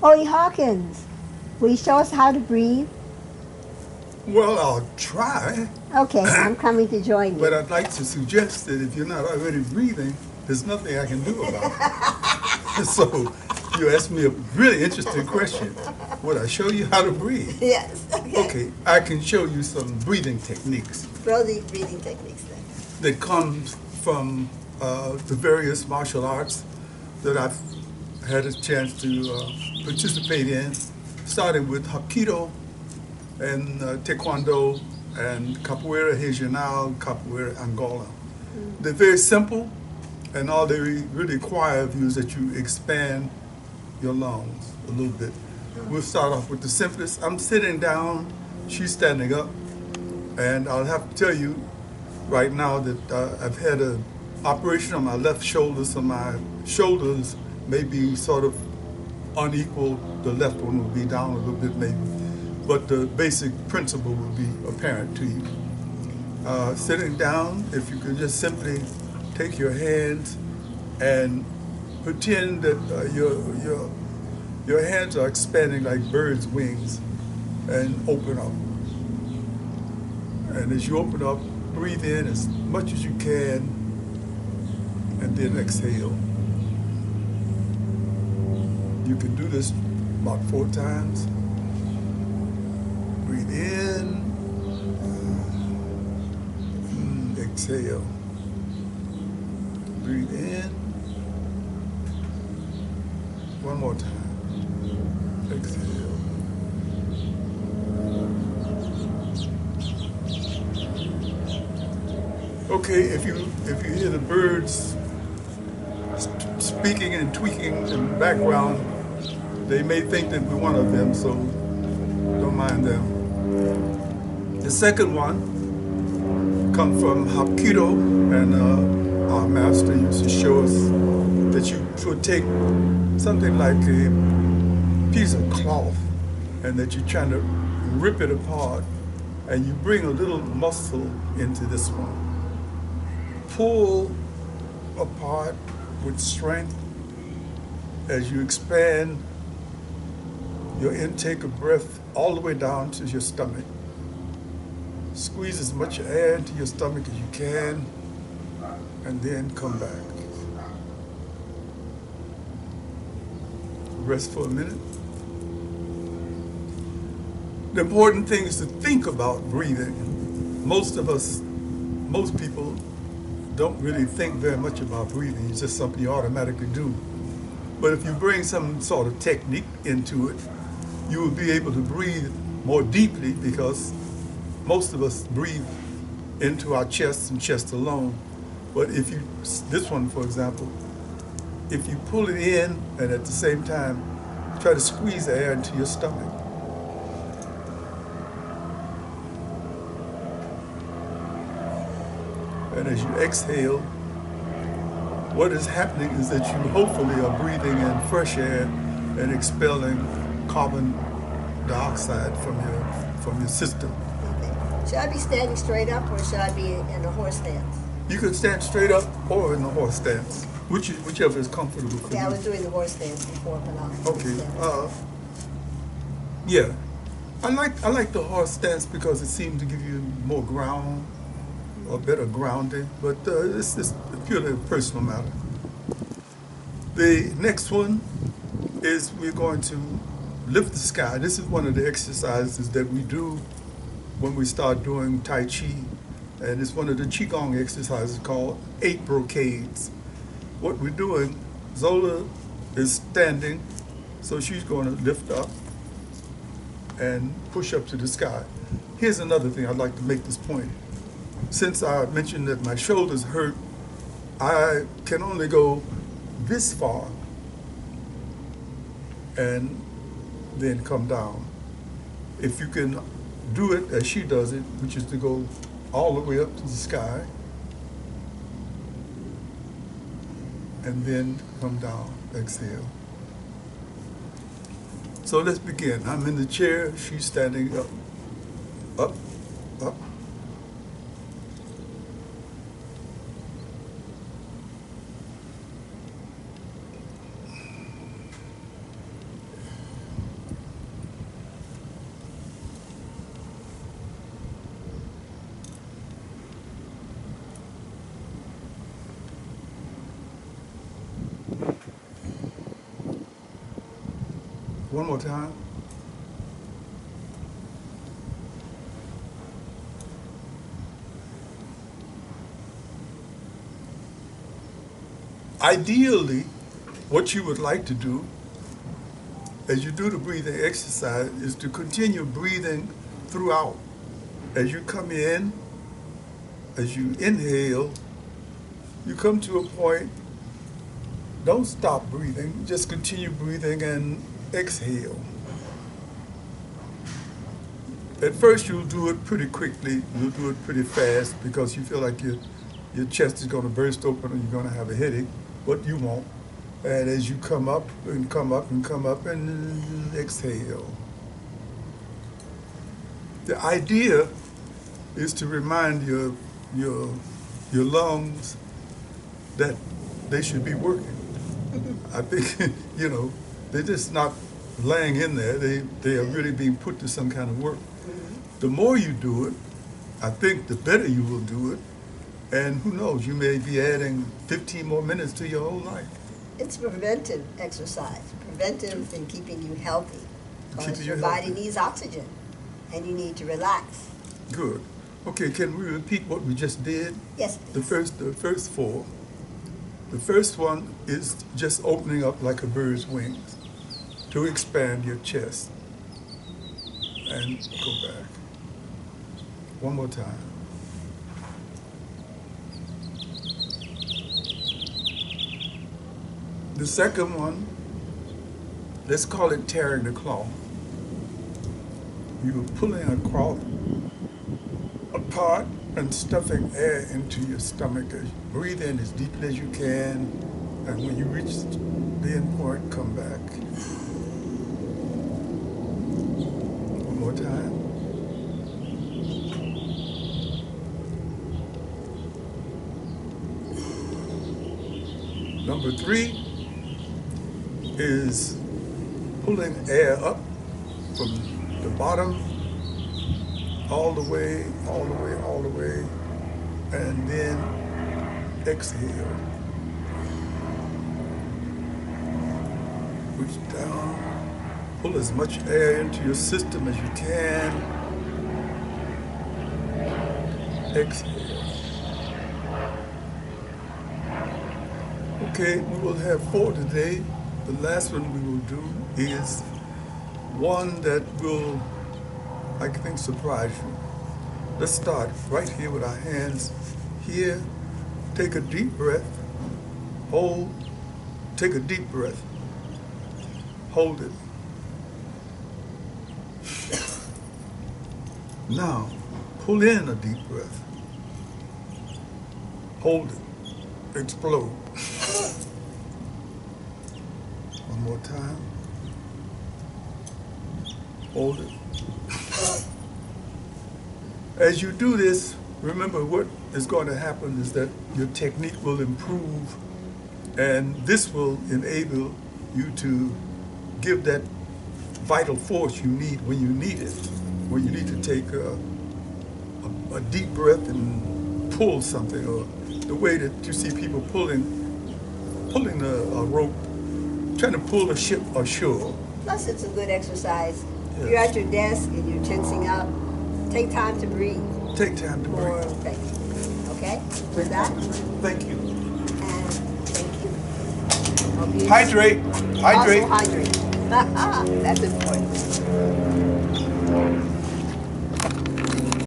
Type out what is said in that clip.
Hawkins, will you show us how to breathe? Well, I'll try. Okay, I'm coming to join you. But I'd like to suggest that if you're not already breathing, there's nothing I can do about it. So you asked me a really interesting question. Would I show you how to breathe? Yes. Okay, I can show you some breathing techniques. Breathing techniques then. That comes from the various martial arts that I've had a chance to participate in, starting with Hapkido and Taekwondo and Capoeira Regional, Capoeira Angola. They're very simple, and all they really require of you is that you expand your lungs a little bit. We'll start off with the simplest. I'm sitting down, she's standing up, and I'll have to tell you right now that I've had an operation on my left shoulder, so my shoulders may be sort of unequal. The left one will be down a little bit maybe, but the basic principle will be apparent to you. Sitting down, if you could just simply take your hands and pretend that your hands are expanding like birds' wings, and open up. And as you open up, breathe in as much as you can, and then exhale. You can do this about 4 times. Breathe in, exhale. Breathe in. One more time. Exhale. Okay, if you hear the birds speaking and tweaking in the background, they may think that we're one of them, so don't mind them. The second one comes from Hapkido, and our master used to show us that you should take something like a piece of cloth, and that you're trying to rip it apart, and you bring a little muscle into this one. Pull apart with strength as you expand your intake of breath all the way down to your stomach. Squeeze as much air into your stomach as you can, and then come back. Rest for a minute. The important thing is to think about breathing. Most people don't really think very much about breathing. It's just something you automatically do. But if you bring some sort of technique into it, you will be able to breathe more deeply, because most of us breathe into our chest and chest alone. But if you, this one for example, if you pull it in and at the same time try to squeeze the air into your stomach. And as you exhale, what is happening is that you hopefully are breathing in fresh air and expelling carbon dioxide from your system. Okay. Should I be standing straight up, or should I be in a horse stance? You can stand straight up or in the horse stance, whichever is comfortable for you. Yeah, I was doing the horse stance before, but I'll Okay. Yeah, I like the horse stance because it seems to give you more ground, or better grounding. But it's just purely a personal matter. The next one is we're going to lift the sky. This is one of the exercises that we do when we start doing Tai Chi, and it's one of the Qigong exercises called 8 brocades. What we're doing, Zola is standing, so she's going to lift up and push up to the sky. Here's another thing I'd like to make this point. Since I mentioned that my shoulders hurt, I can only go this far and then come down. If you can do it as she does it, which is to go all the way up to the sky and then come down, exhale. So let's begin. I'm in the chair, she's standing up, up, up. One more time. Ideally, what you would like to do as you do the breathing exercise is to continue breathing throughout. As you come in, as you inhale, you come to a point, don't stop breathing, just continue breathing and exhale. At first you'll do it pretty quickly, you'll do it pretty fast because you feel like your chest is going to burst open and you're going to have a headache, but you won't. And as you come up and come up and come up and exhale. The idea is to remind your lungs that they should be working. I think, they're just not laying in there. They are really being put to some kind of work. The more you do it, I think the better you will do it. And who knows, you may be adding 15 more minutes to your whole life. It's preventive exercise, preventive in keeping you healthy. Because your body needs oxygen and you need to relax. Good. Okay, can we repeat what we just did? Yes. The first four. The first one is just opening up like a bird's wings to expand your chest. And go back. One more time. The second one, let's call it tearing the cloth. You're pulling a cloth apart and stuffing air into your stomach. Breathe in as deeply as you can, and when you reach the end point, come back. One more time. Number 3 is pulling air up from the bottom all the way, and then exhale. Reach down, pull as much air into your system as you can. Exhale. Okay, we will have 4 today. The last one we will do is one that will, I think, surprise you. Let's start right here with our hands here. Take a deep breath. Hold. Take a deep breath. Hold it. Now, pull in a deep breath. Hold it. Explode. One more time. Hold it. As you do this, remember what is going to happen is that your technique will improve, and this will enable you to give that vital force you need when you need it, when you need to take a deep breath and pull something, or the way that you see people pulling a rope, trying to pull a ship ashore. Plus, it's a good exercise. Yes. You're at your desk and you're tensing up. Take time to breathe. Take time to More breathe. effective. Okay? With that, Thank you. and thank you. Hope you Hydrate. Hydrate. Also hydrate. That's important.